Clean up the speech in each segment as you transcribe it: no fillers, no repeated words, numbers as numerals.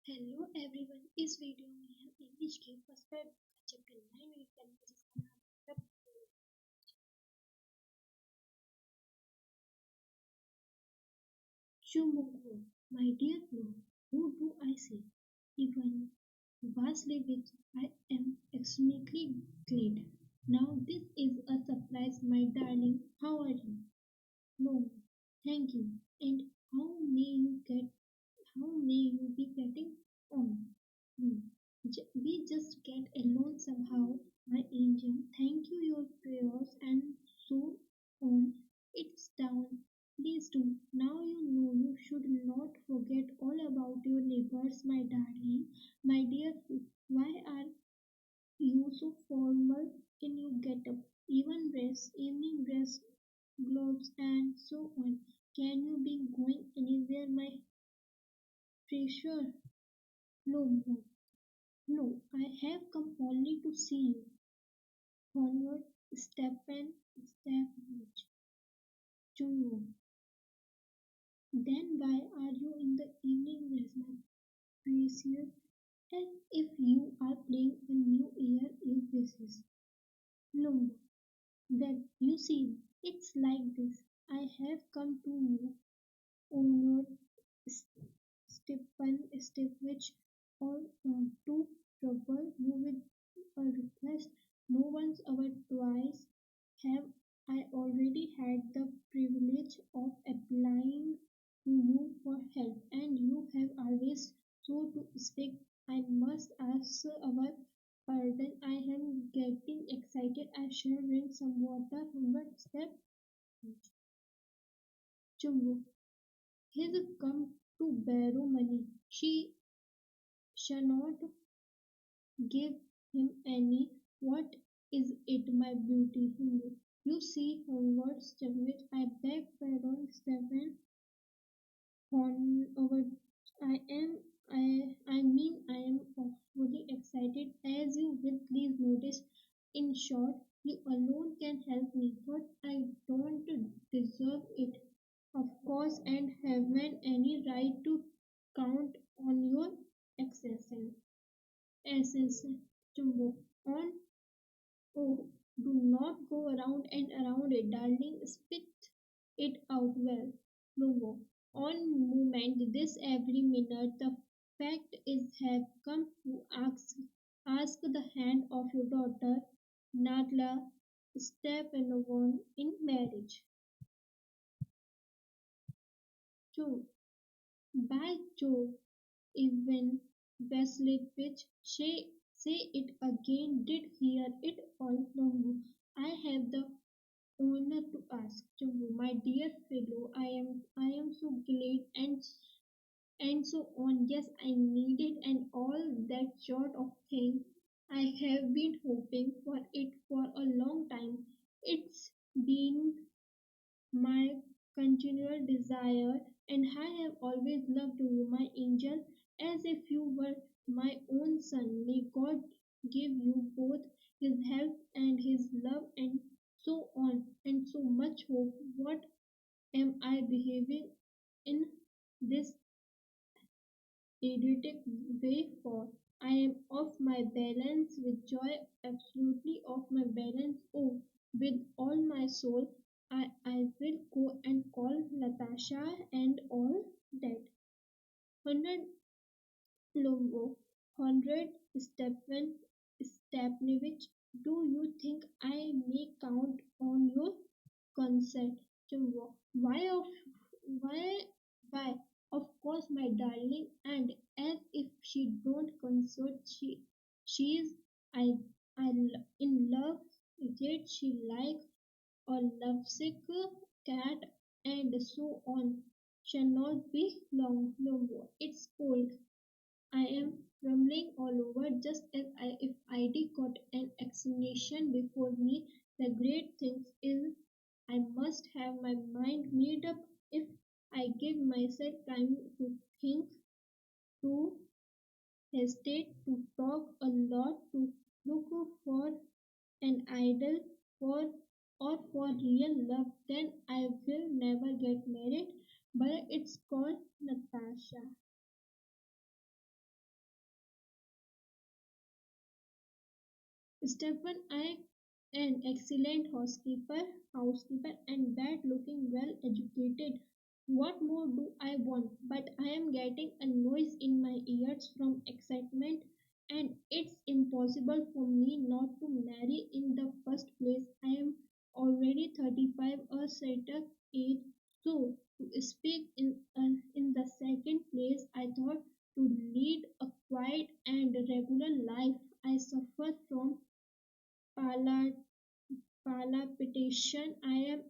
Hello everyone, इस video में हम इंग्लिश के फर्स्ट पैराग्राफ का चैप्टर 9 रीड करेंगे जिसका नाम है Shumoko, my dear Flo, who do I say? Even vastly which I am extremely glad. Now this is a surprise, my darling. How are you? No, thank you. And how may you get how may you be getting on? Hmm. We just get along somehow, my angel. Thank you, your prayers, and so on. It's down. Please do. Now you know you should not forget all about your neighbors, my darling. My dear, why are you so formal in your get-up? Even dress, evening dress, gloves, and so on. Can you be going anywhere, my treasure? No, no, no. I have come only to see you. Onward, step Chungo. Then why are you in the evening dress, my precious? As if you are playing a New Year Eve basis. No, well, you see, it's like this. I have come to you, Honor Stepwich, or to trouble you with a request. No once ever twice have I already had the privilege of applying to you for help, and you have always so to speak. I must ask our pardon. I am getting excited. I shall drink some water. But step Chumbo. He's come to borrow money. She shall not give him any. What is it, my beauty? You see, homeward, Stephen, I beg pardon, Stephen, on over. I am awfully excited, as you will please notice. In short, you alone can help me, but I don't deserve it, of course, and haven't any right to count on your accession. Accession, Jumbo. On Oh, do not go around and around it, darling. Spit it out well. Logo. On moment, this every minute. The fact is, have come to ask the hand of your daughter, Nadla Stepanovna, in marriage. 2. By Jove, even Vasilevich, say it again. Did hear it all long. I have the honor to ask you, my dear fellow. I am so glad and so on. Yes, I need it and all that sort of thing. I have been hoping for it for a long time. It's been my continual desire, and I have always loved you, my angel, as if you were my own son. May God give you both his health and his love, and so on, and so much hope. What am I behaving in this idiotic way for? I am off my balance with joy, absolutely off my balance. Oh, with all my soul, I will go and call Natasha and all that. 100 Longo, 100 Stepanevich, do you think I may count on your consent? Jumbo, why, why? Of course, my darling, and as if she don't consort, she is, in love, yet she like a lovesick cat, and so on. Shall not be long, longer. It's cold. I am trembling all over, just as if I'd got an explanation before me. The great thing is, I must have my mind made up if I give myself time to think, to hesitate, to talk a lot, to look for an idol, for or for real love, then I will never get married. But it's called Natasha. Step 1, I an excellent housekeeper and bad looking, well educated. What more do I want? But I am getting a noise in my ears from excitement, and it's impossible for me not to marry in the first place. I am already 35, a certain age. So, to speak in the second place, I thought to lead a quiet and regular life. I suffer from pala- palpitation. I am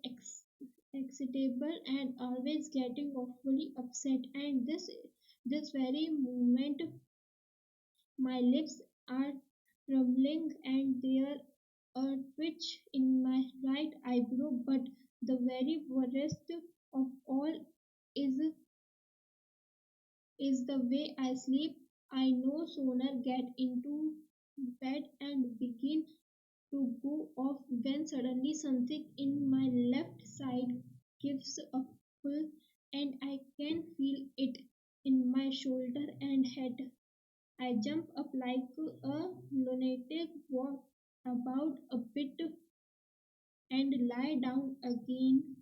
excitable and always getting awfully upset. And this very moment, my lips are trembling and there a twitch in my right eyebrow. But the very worst of all is the way I sleep. I no sooner get into bed and begin to go off when suddenly something in my left side gives a pull and I can feel it in my shoulder and head. I jump up like a lunatic, walk about a bit and lie down again.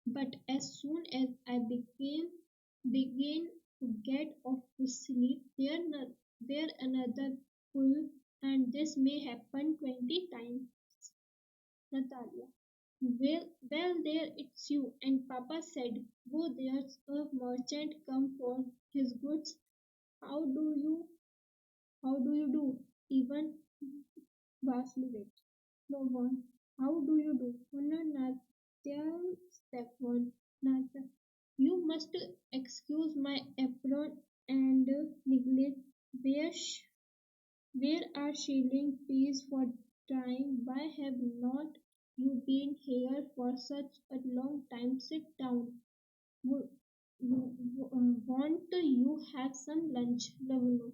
But as soon as I begin to get off to sleep, there another pull, and this may happen 20 times. Natalia. There it's you. And Papa said, go, there's a merchant come for his goods. How do you, how do you do? Even vastly wait. No one. How do you do? Honor Natya, step one. Natya. You must excuse my apron and neglect. Where, where are shilling fees for trying? Why have not you been here for such a long time? Sit down. Wo- Want you have some lunch, Lavanu?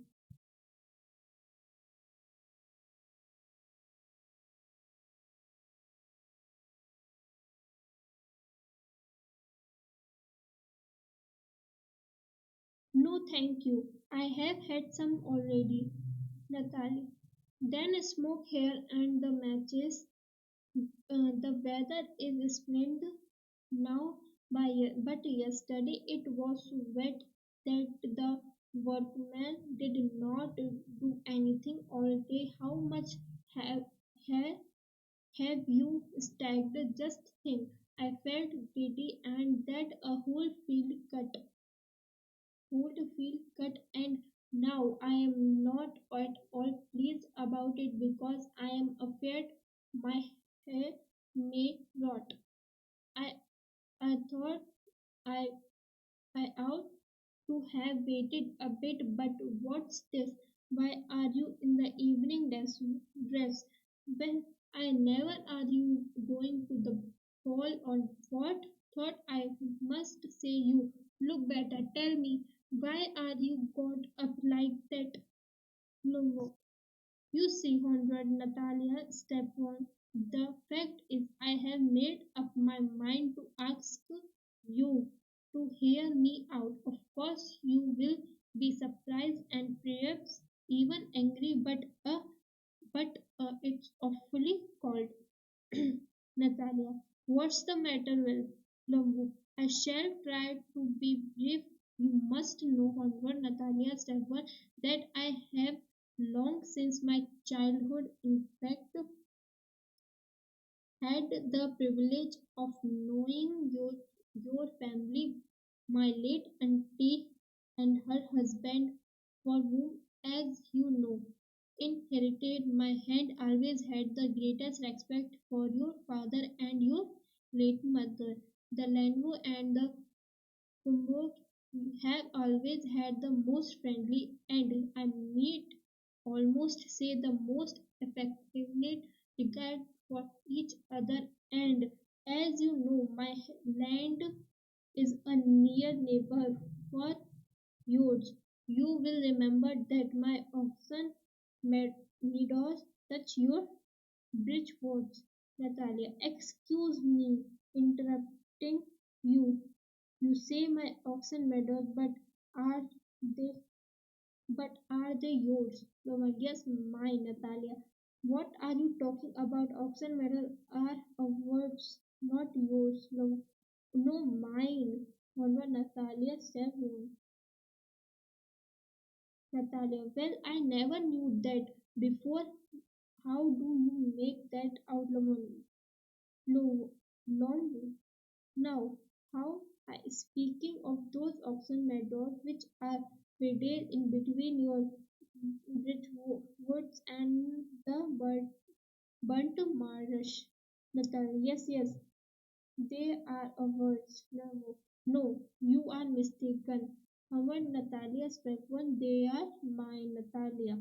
No, thank you. I have had some already, Natalie. Then smoke here and the matches. The weather is splendid now, but yesterday it was so wet that the workmen did not do anything all day. How much have, have, have you stacked? Just think. I felt giddy and that a whole field cut, and now I am not at all pleased about it because I am afraid my hair may rot. I I thought I I ought to have waited a bit, but what's this? Why are you in the evening dress? Well, I never are you going to the ball or what? Thought I must say you look better. Tell me, why are you got up like that? No, you see, Honduran Natalia, step one. The fact is, I have made up my mind to ask you to hear me out. Of course, you will be surprised and perhaps even angry, but it's awfully cold. Natalia, what's the matter, Will? Lambu, I shall try to be brief. You must know, Honduran Natalia, step one, that I have long since my childhood, in fact, had the privilege of knowing your family, my late auntie and her husband, for whom, as you know, inherited my hand, always had the greatest respect for your father and your late mother. The Lanvo and the Kumbo have always had the most friendly and I might almost say the most affectionate regard for each other. And as you know, my land is a near neighbor for yours. You will remember that my oxen meadows touch your Bridgefords. Natalia, excuse me interrupting you. You say my oxen meadows, are they but are they yours? Yes, mine, Natalia. What are you talking about? Auction medal are awards, not yours. No, no mine. However, Natalia said Natalia, well, I never knew that before. How do you make that out, Lo- Lonzo? Now, how? Speaking of those auction meadows which are buried in between your rich woods and the burnt marsh. Natalia, yes, yes, they are awards. No, no, you are mistaken. Our Natalia one, they are my Natalia.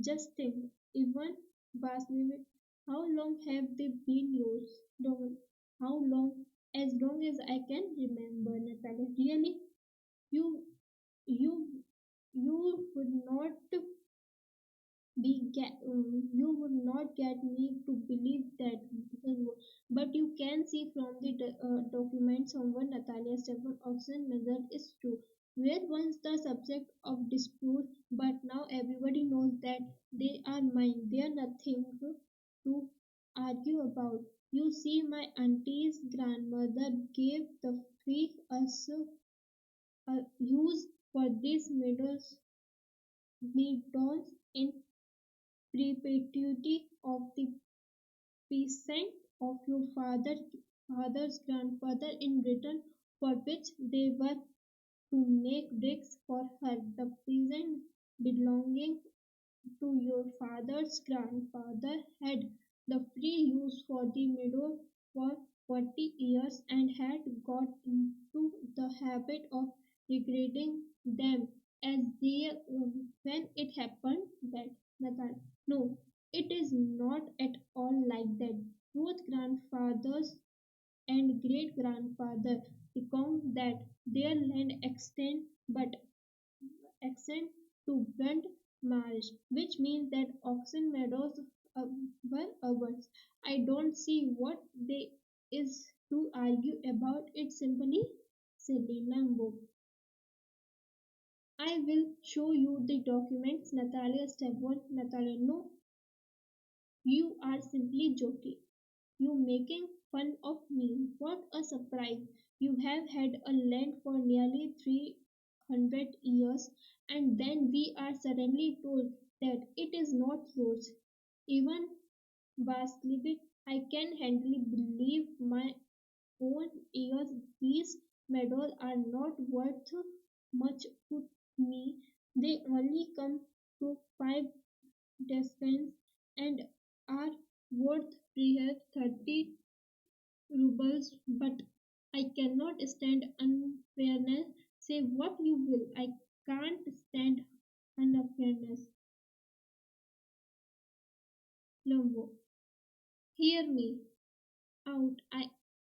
Just think, even Basnivet, how long have they been yours? No, how long? As long as I can remember, Natalia. Really? You, you, you would not you would not get me to believe that, but you can see from the documents someone Natalia Stefan auction method is true. Where once the subject of dispute, but now everybody knows that they are mine. They are nothing to argue about. You see, my auntie's grandmother gave the free us use for these meadows in perpetuity of the peasant of your father's grandfather in return for which they were to make bricks for her. The peasant belonging to your father's grandfather had the free use for the meadow for 40 years and had got into the habit of regretting them as their own when it happened that Nathan. No, it is not at all like that. Both grandfathers and great grandfather recount that their land extend to Brent Marsh, which means that Oxen Meadows uh, were ours. I don't see what there is to argue about. It's simply silly Lambo. I will show you the documents, Natalia Stephen. Natalia, no, you are simply joking. You making fun of me. What a surprise. You have had a land for nearly 300 years and then we are suddenly told that it is not yours. Even Vasilevich, I can hardly believe my own ears. These medals are not worth much to me. They only come to 5 decades and are worth perhaps 30 rubles, but I cannot stand unfairness. Say what you will, I can't stand unfairness. Lumbo, hear me out. I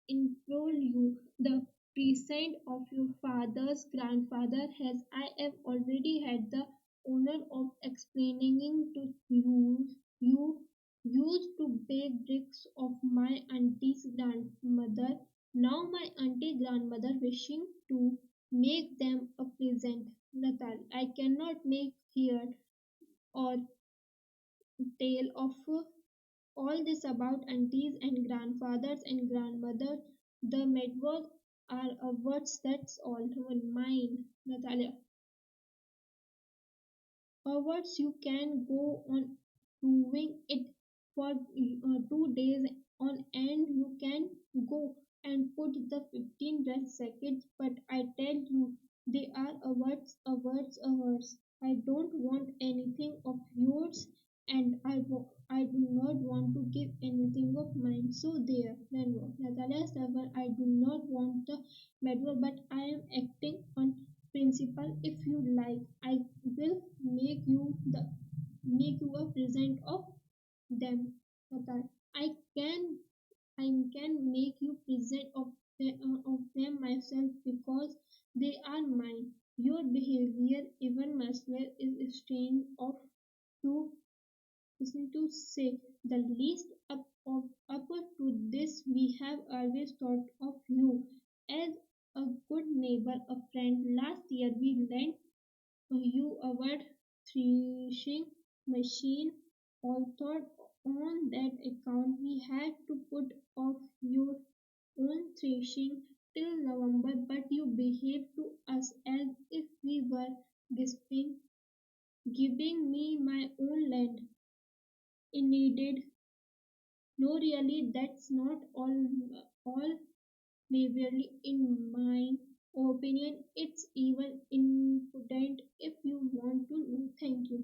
implore you. The present of your father's grandfather has I have already had the honor of explaining to you. You used to bake bricks of my auntie's grandmother. Now my auntie grandmother wishing to make them a present. Natal. I cannot make here or tale of all this about aunties and grandfathers and grandmothers. The network are words that's all. Mine, Natalia. Words you can go on proving it for 2 days on end. You can go and put the 15 red seconds, but I tell you, they are awards. I don't want anything of yours, and I do not want to give anything of mine. So there, then Natalia Savar, I do not want the medal, but I am acting on principle. If you like, I will make you a present of them. Natal. Can I can make you present of them myself because they are mine. Your behavior, even merciless, is strange of to listen to say the least up to this. We have always thought of you as a good neighbor, a friend. Last year we lent you our threshing machine, although on that account we had to put off your own threshing till November, but you behaved to us as if we were giving, giving me my own land in needed. No, really, that's not all Waverly, in my opinion, it's even impotent if you want to know. Thank you.